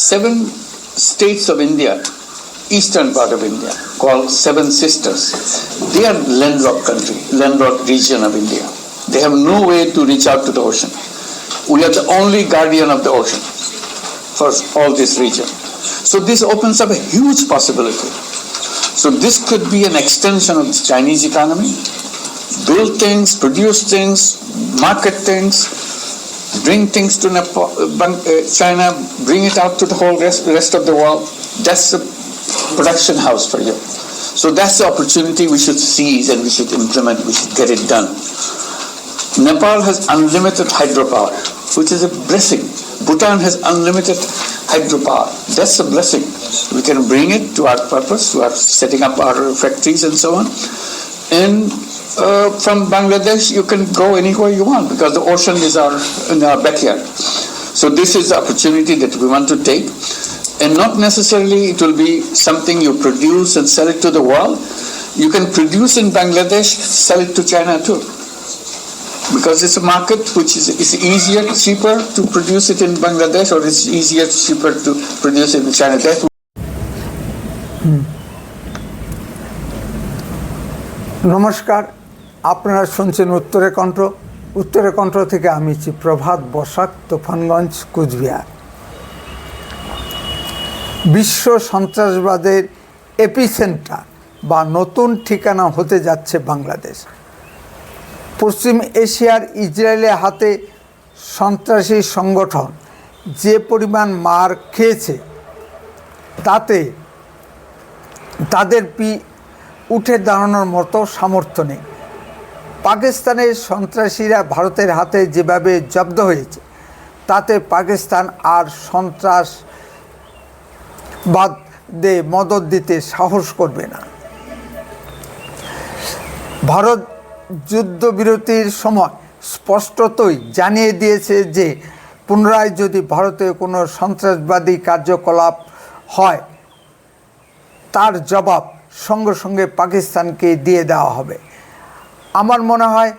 7 states of India, eastern part of India, called Seven Sisters. They are landlocked country, landlocked region of India. They have no way to reach out to the ocean. We are the only guardian of the ocean for all this region. So this opens up a huge possibility. So this could be an extension of the Chinese economy. Build things, produce things, market things, bring things to China, bring it out to the whole rest of the world. That's a production house for you. So that's the opportunity we should seize and we should implement, we should get it done. Nepal has unlimited hydropower, which is a blessing. Bhutan has unlimited hydropower. That's a blessing. We can bring it to our purpose, to our setting up our factories and so on. And from Bangladesh, you can go anywhere you want because the ocean is in our backyard. So this is the opportunity that we want to take. And not necessarily it will be something you produce and sell it to the world. You can produce in Bangladesh, sell it to China too. Because it's a market which is easier, cheaper to produce it in Bangladesh, or it's easier, cheaper to produce it in China. নমস্কার, আপনারা শুনছেন উত্তরে কণ্ঠ থেকে আমি প্রভাত বসাক, তুফানগঞ্জ, কুচবিহার। বিশ্ব সন্ত্রাসবাদের epicentre বা নতুন ঠিকানা হতে যাচ্ছে বাংলাদেশ। পশ্চিম এশিয়ার ইসরায়েলের হাতে সন্ত্রাসী সংগঠন যে পরিমাণ মার খেয়েছে তাতে তাদের উঠে দাঁড়ানোর মতো সামর্থ্য নেই। পাকিস্তানের সন্ত্রাসীরা ভারতের হাতে যেভাবে জব্দ হয়েছে তাতে পাকিস্তান আর সন্ত্রাসবাদে মদদ দিতে সাহস করবে না। ভারত যুদ্ধবিরতির সময় স্পষ্টতই জানিয়ে দিয়েছে যে পুনরায় যদি ভারতে কোনো সন্ত্রাসবাদী কার্যকলাপ হয় তার জবাব সঙ্গে সঙ্গে পাকিস্তানকে দিয়ে দেওয়া হবে। আমার মনে হয়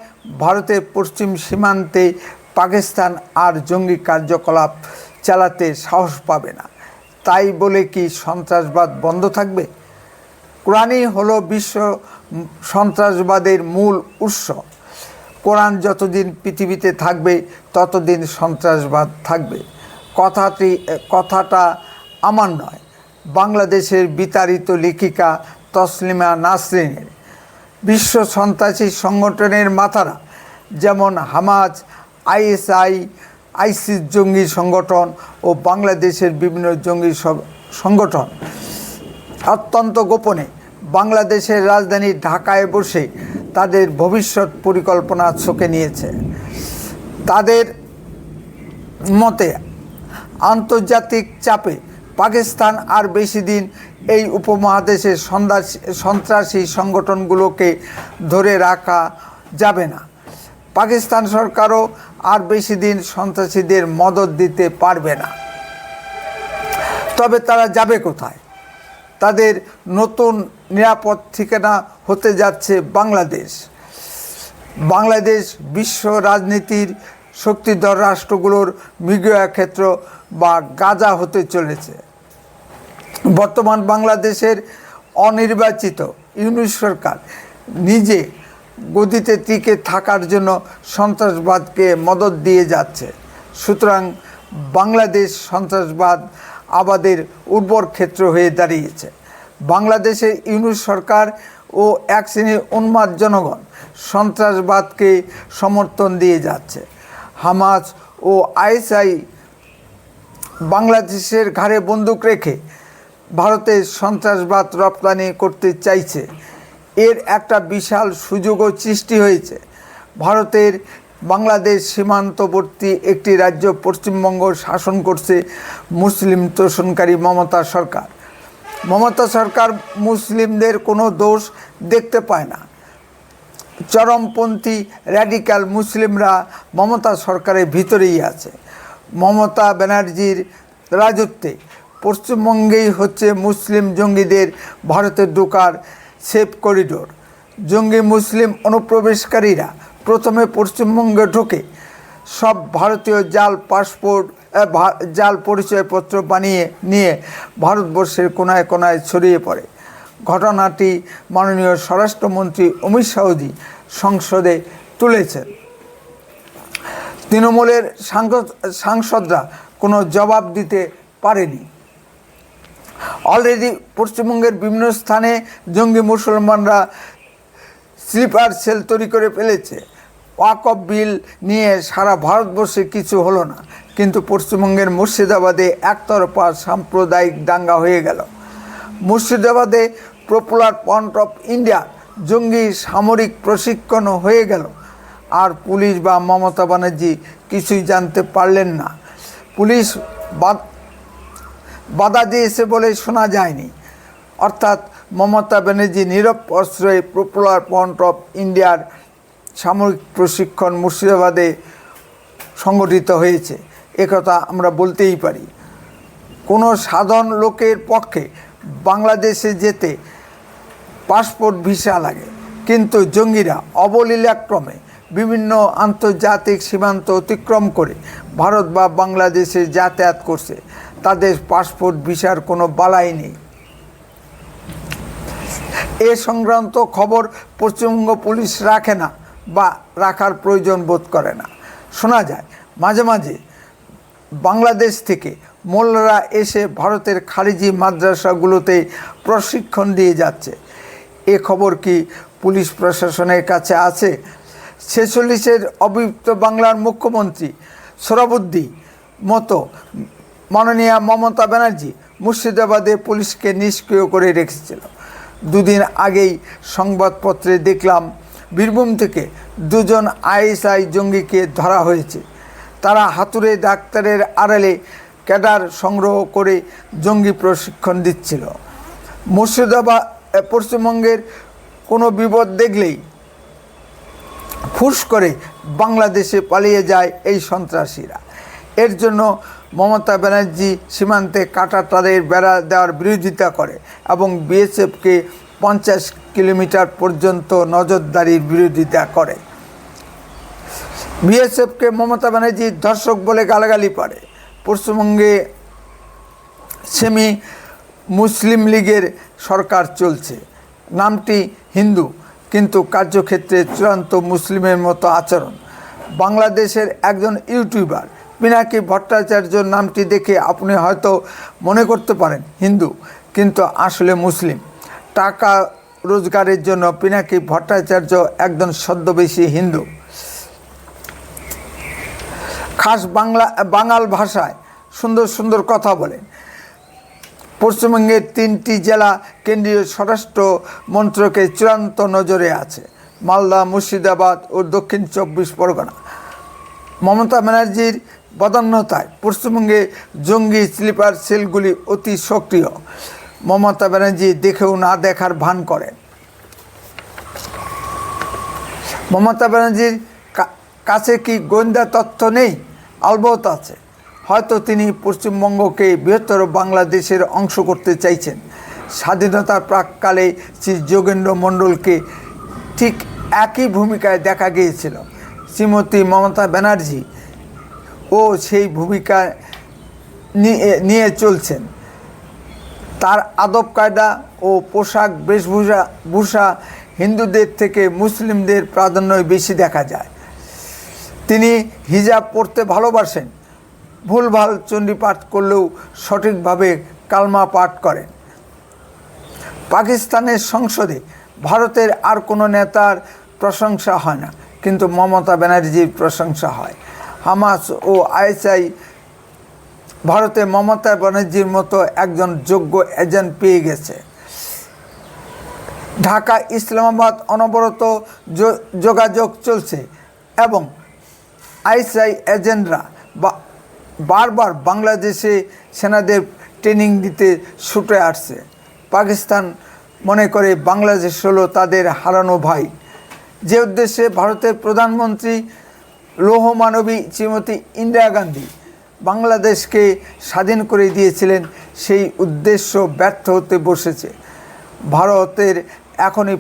ভারতের পশ্চিম সীমান্তে পাকিস্তান আর জঙ্গি কার্যকলাপ চালাতে সাহস পাবে না। তাই বলে কি সন্ত্রাসবাদ বন্ধ থাকবে? কোরআনই হলো বিশ্ব সন্ত্রাসবাদের মূল উৎস। কোরআন যতদিন পৃথিবীতে থাকবে ততদিন সন্ত্রাসবাদ থাকবে। কথাটা আমার নয়, বাংলাদেশের বিতাড়িত লেখিকা তসলিমা নাসরিনের। বিশ্ব সন্ত্রাসী সংগঠনের মাথারা যেমন হামাস, আইসিস জঙ্গি সংগঠন ও বাংলাদেশের বিভিন্ন জঙ্গি সংগঠন অত্যন্ত গোপনে বাংলাদেশের রাজধানী ঢাকায় বসে তাদের ভবিষ্যৎ পরিকল্পনা ছকে নিয়েছে। তাদের মতে আন্তর্জাতিক চাপে পাকিস্তান আর বেশি দিন এই উপমহাদেশের সন্ত্রাসী সংগঠনগুলোকে ধরে রাখা যাবে না। পাকিস্তান সরকারও আর বেশি দিন সন্ত্রাসীদের মদদ দিতে পারবে না। তবে তারা যাবে কোথায়? তাদের নতুন নিরাপদ ঠিকানা হতে যাচ্ছে বাংলাদেশ। বাংলাদেশ বিশ্ব রাজনীতির শক্তিধর রাষ্ট্রগুলোর মিডিয়া ক্ষেত্র বা গাজা হতে চলেছে। বর্তমান বাংলাদেশের অনির্বাচিত ইউনূস সরকার নিজে গদিতে টিকে থাকার জন্য সন্ত্রাসবাদকে মদদ দিয়ে যাচ্ছে। সুতরাং বাংলাদেশ সন্ত্রাসবাদ আবাদের উর্বর ক্ষেত্র হয়ে দাঁড়িয়েছে। বাংলাদেশের ইউনূস সরকার ও এক শ্রেণীর উন্মাদ জনগণ সন্ত্রাসবাদকে সমর্থন দিয়ে যাচ্ছে। হামাস ও আইএসআই বাংলাদেশের ঘাড়ে বন্দুক রেখে ভারতে সন্ত্রাসবাদ রপ্তানি করতে চাইছে। এর একটা বিশাল সুযোগও সৃষ্টি হয়েছে। ভারতের বাংলাদেশ সীমান্তবর্তী একটি রাজ্য পশ্চিমবঙ্গ শাসন করছে মুসলিম তোষণকারী মমতা সরকার। মমতা সরকার মুসলিমদের কোনো দোষ দেখতে পায় না। চরমপন্থী র্যাডিক্যাল মুসলিমরা মমতা সরকারের ভিতরেই আছে। মমতা ব্যানার্জির রাজত্বে পশ্চিমবঙ্গেই হচ্ছে মুসলিম জঙ্গিদের ভারতে ঢোকার সেফ করিডোর। জঙ্গি মুসলিম অনুপ্রবেশকারীরা প্রথমে পশ্চিমবঙ্গে ঢোকে সব ভারতীয় জাল পাসপোর্ট জাল পরিচয়পত্র বানিয়ে নিয়ে ভারতবর্ষের কোনায় কোনায় ছড়িয়ে পড়ে। ঘটনাটি মাননীয় স্বরাষ্ট্রমন্ত্রী অমিত শাহজি সংসদে তুলেছেন। তৃণমূলের সাংসদরা কোনো জবাব দিতে পারেনি। অলরেডি পশ্চিমবঙ্গের বিভিন্ন স্থানে জঙ্গি মুসলমানরা স্লিপার সেল তৈরি করে ফেলেছে। ওয়াকফ বিল নিয়ে সারা ভারতবর্ষে কিছু হলো না, কিন্তু পশ্চিমবঙ্গের মুর্শিদাবাদে একতরফা সাম্প্রদায়িক দাঙ্গা হয়ে গেল। মুর্শিদাবাদে পপুলার ফ্রন্ট অফ ইন্ডিয়া জঙ্গি সামরিক প্রশিক্ষণ হয়ে গেল, আর পুলিশ বা মমতা ব্যানার্জি কিছুই জানতে পারলেন না। পুলিশ বাধা দিয়েছে বলে শোনা যায়নি। অর্থাৎ মমতা ব্যানার্জি নীরব আশ্রয়ে পপুলার ফ্রন্ট অফ ইন্ডিয়ার সামরিক প্রশিক্ষণ মুর্শিদাবাদে সংগঠিত হয়েছে, একথা আমরা বলতেই পারি। কোনো সাধারণ লোকের পক্ষে বাংলাদেশে যেতে পাসপোর্ট ভিসা লাগে, কিন্তু জঙ্গিরা অবলীলাক্রমে বিভিন্ন আন্তর্জাতিক সীমান্ত অতিক্রম করে ভারত বা বাংলাদেশে যাতায়াত করছে। তাদের পাসপোর্ট ভিসার কোনো বালাই নেই। এ সংক্রান্ত খবর পশ্চিমবঙ্গ পুলিশ রাখে না বা রাখার প্রয়োজন বোধ করে না। শোনা যায় মাঝে মাঝে বাংলাদেশ থেকে মোল্লারা এসে ভারতের খারিজি মাদ্রাসাগুলোতে প্রশিক্ষণ দিয়ে যাচ্ছে। এ খবর কি পুলিশ প্রশাসনের কাছে আছে? 46-এর অবিভক্ত বাংলার মুখ্যমন্ত্রী সোহরাবুদ্দি মতো মাননীয়া মমতা ব্যানার্জি মুর্শিদাবাদে পুলিশকে নিষ্ক্রিয় করে রেখেছিল। দুদিন আগেই সংবাদপত্রে দেখলাম বীরভূম থেকে 2 জন আইএসআই জঙ্গিকে ধরা হয়েছে। তারা হাতুড়ে ডাক্তারের আড়ালে ক্যাডার সংগ্রহ করে জঙ্গি প্রশিক্ষণ দিচ্ছিল। মুর্শিদাবাদ পশ্চিমবঙ্গের কোনো বিপদ দেখলেই ফুস করে বাংলাদেশে পালিয়ে যায় এই সন্ত্রাসীরা। এর জন্য মমতা ব্যানার্জি সীমান্তে কাঁটাতারের বেড়া দেওয়ার বিরোধিতা করে এবং বিএসএফকে 50 কিলোমিটার পর্যন্ত নজরদারির বিরোধিতা করে। বিএসএফকে মমতা ব্যানার্জি ধর্ষক বলে গালাগালি করে। পশ্চিমবঙ্গে সেমি মুসলিম লীগের সরকার চলছে, নামটি হিন্দু, কিন্তু কার্যক্ষেত্রে চূড়ান্ত মুসলিমের মতো আচরণ। বাংলাদেশের একজন ইউটিউবার পিনাকি ভট্টাচার্য নামটি দেখে আপনি হয়তো মনে করতে পারেন হিন্দু, কিন্তু আসলে মুসলিম। টাকা রোজগারের জন্য পিনাকি ভট্টাচার্য একজন ছদ্মবেশী হিন্দু। খাস বাঙাল ভাষায় সুন্দর সুন্দর কথা বলেন। পশ্চিমবঙ্গের 3টি জেলা কেন্দ্রীয় স্বরাষ্ট্র মন্ত্রকের চূড়ান্ত নজরে আছে, মালদা, মুর্শিদাবাদ ও দক্ষিণ 24 পরগনা। মমতা ব্যানার্জির বদান্যতায় পশ্চিমবঙ্গে জঙ্গি স্লিপার সেলগুলি অতি সক্রিয়। মমতা ব্যানার্জি দেখেও না দেখার ভান করেন। মমতা ব্যানার্জির কাছে কি গোয়েন্দা তথ্য নেই? আলবত আছে। হয়তো তিনি পশ্চিমবঙ্গকে বৃহত্তর বাংলাদেশের অংশ করতে চাইছেন। স্বাধীনতার প্রাককালে শ্রী যোগেন্দ্র মণ্ডলকে ঠিক একই ভূমিকায় দেখা গিয়েছিল। শ্রীমতী মমতা ব্যানার্জি ও সেই ভূমিকা নিয়ে চলছেন। তার আদব কায়দা ও পোশাক বেশভূষা হিন্দুদের থেকে মুসলিমদের প্রাধান্য বেশি দেখা যায়। তিনি হিজাব পরতে ভালোবাসেন, ভুলভাল চণ্ডী পাঠ করলেও সঠিকভাবে কালমা পাঠ করেন। পাকিস্তানের সংসদে ভারতের আর কোনো নেতার প্রশংসা হয় না, কিন্তু মমতা ব্যানার্জির প্রশংসা হয়। হামাস ও আইএসআই ভারতে মমতা ব্যানার্জির মতো একজন যোগ্য এজেন্ট পেয়ে গেছে। ঢাকা ইসলামাবাদ অনবরত যোগাযোগ চলছে এবং আইএসআই এজেন্টরা বারবার বাংলাদেশে সেনাদের ট্রেনিং দিতে ছুটে আসছে। পাকিস্তান মনে করে বাংলাদেশ হলো তাদের হারানো ভাই। যে উদ্দেশ্যে ভারতের প্রধানমন্ত্রী লৌহমানবী শ্রীমতী ইন্দিরা গান্ধী বাংলাদেশকে স্বাধীন করে দিয়েছিলেন, সেই উদ্দেশ্য ব্যর্থ হতে বসেছে। ভারতের এখনই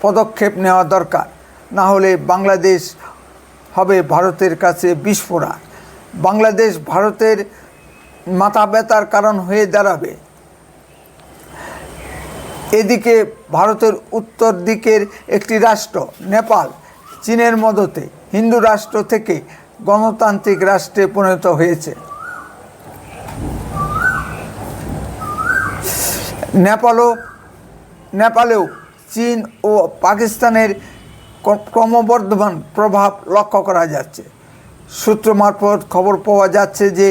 পদক্ষেপ নেওয়া দরকার, না হলে বাংলাদেশ হবে ভারতের কাছে বিস্ফোরক। বাংলাদেশ ভারতের মাথা ব্যথার কারণ হয়ে দাঁড়াবে। এদিকে ভারতের উত্তর দিকের একটি রাষ্ট্র নেপাল চীনের মদতে হিন্দু রাষ্ট্র থেকে গণতান্ত্রিক রাষ্ট্রে পরিণত হয়েছে। নেপালেও চীন ও পাকিস্তানের ক্রমবর্ধমান প্রভাব লক্ষ্য করা যাচ্ছে। সূত্র মারফত খবর পাওয়া যাচ্ছে যে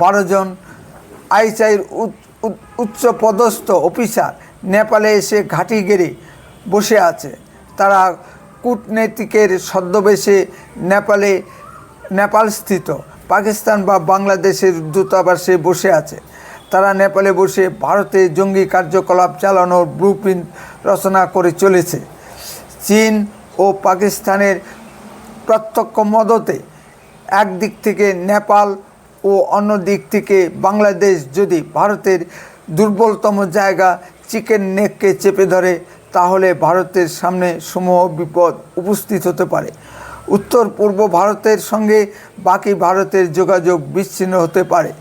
12 জন আইএসআইয়ের উচ্চপদস্থ অফিসার নেপালে এসে ঘাঁটি গেড়ে বসে আছে। তারা কূটনীতিকের ছদ্মবেশে নেপালস্থিত পাকিস্তান বা বাংলাদেশের দূতাবাসে বসে আছে। তারা নেপালে বসে ভারতে জঙ্গি কার্যকলাপ চালানোর ব্লুপ্রিন্ট রচনা করে চলেছে। চীন ও পাকিস্তানের প্রত্যক্ষ মদতে একদিক থেকে নেপাল ও অন্য দিক থেকে বাংলাদেশ যদি ভারতের দুর্বলতম জায়গা চিকেন নেককে চেপে ধরে, তাহলে ভারতের সামনে সমূহ বিপদ উপস্থিত হতে পারে। উত্তর পূর্ব ভারতের সঙ্গে বাকি ভারতের যোগাযোগ বিচ্ছিন্ন হতে পারে।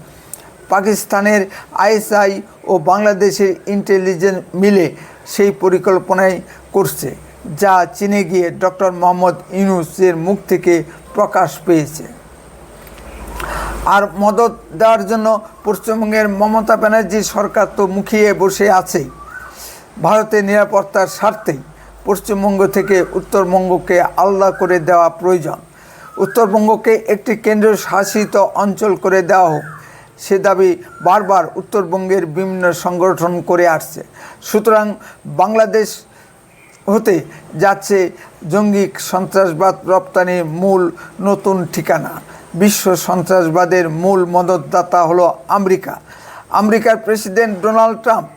পাকিস্তানের আইএসআই ও বাংলাদেশের ইন্টেলিজেন্স মিলে সেই পরিকল্পনাই করছে, যা চীনে গিয়ে ডক্টর মোহাম্মদ ইউনূসের মুখ থেকে প্রকাশ পেয়েছে। আর মদত দেওয়ার জন্য পশ্চিমবঙ্গের মমতা ব্যানার্জি সরকার তো মুখিয়ে বসে আছেই। ভারতের নিরাপত্তার স্বার্থেই পশ্চিমবঙ্গ থেকে উত্তরবঙ্গকে আলাদা করে দেওয়া প্রয়োজন। উত্তরবঙ্গকে একটি কেন্দ্রীয় শাসিত অঞ্চল করে দেওয়া হোক, সে দাবি বারবার উত্তরবঙ্গের বিভিন্ন সংগঠন করে আসছে। সুতরাং বাংলাদেশ হতে যাচ্ছে জঙ্গি সন্ত্রাসবাদ রপ্তানির মূল নতুন ঠিকানা। বিশ্ব সন্ত্রাসবাদের মূল মদতদাতা হলো আমেরিকা। আমেরিকার প্রেসিডেন্ট ডোনাল্ড ট্রাম্প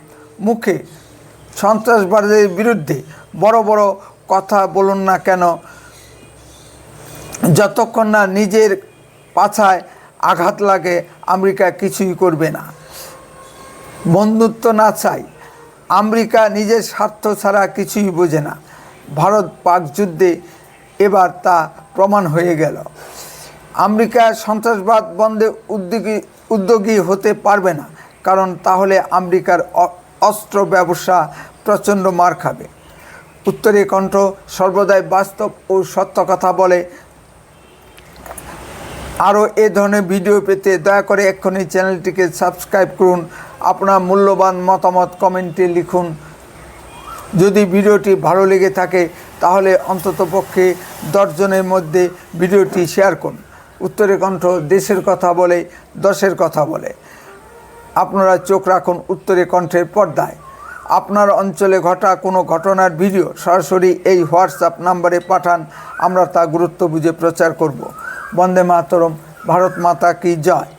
মুখে সন্ত্রাসবাদের বিরুদ্ধে বড় বড় কথা বলুন না কেন, যতক্ষণ না নিজের পাছায় আঘাত লাগে আমেরিকা কিছুই করবে না। বন্ধুত্ব না চাই, আমেরিকা নিজের স্বার্থ ছাড়া কিছুই বোঝে না। ভারত পাক যুদ্ধে এবার তা প্রমাণ হয়ে গেল। আমেরিকা সন্ত্রাসবাদ বন্ধে উদ্যোগী হতে পারবে না, কারণ তাহলে আমেরিকার অস্ত্র ব্যবসা প্রচণ্ড মার খাবে। উত্তরে কণ্ঠ সর্বদাই বাস্তব ও সত্য কথা বলে। আরও এ ধরনের ভিডিও পেতে দয়া করে এক্ষুনি চ্যানেলটিকে সাবস্ক্রাইব করুন। আপনার মূল্যবান মতামত কমেন্টে লিখুন। যদি ভিডিওটি ভালো লেগে থাকে তাহলে অন্ততপক্ষে 10 জনের মধ্যে ভিডিওটি শেয়ার করুন। উত্তরে কণ্ঠ দেশের কথা বলে, দশের কথা বলে। আপনারা চোখ রাখুন উত্তরে কণ্ঠের পর্দায়। আপনার অঞ্চলে ঘটা কোনো ঘটনার ভিডিও সরাসরি এই হোয়াটসঅ্যাপ নাম্বারে পাঠান, আমরা তা গুরুত্ব বুঝে প্রচার করব। বন্দে মাতরম, ভারত মাতা কি জয়।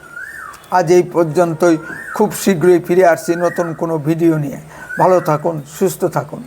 আজ এই পর্যন্তই। খুব শীঘ্রই ফিরে আসছি নতুন কোনো ভিডিও নিয়ে। ভালো থাকুন, সুস্থ থাকুন।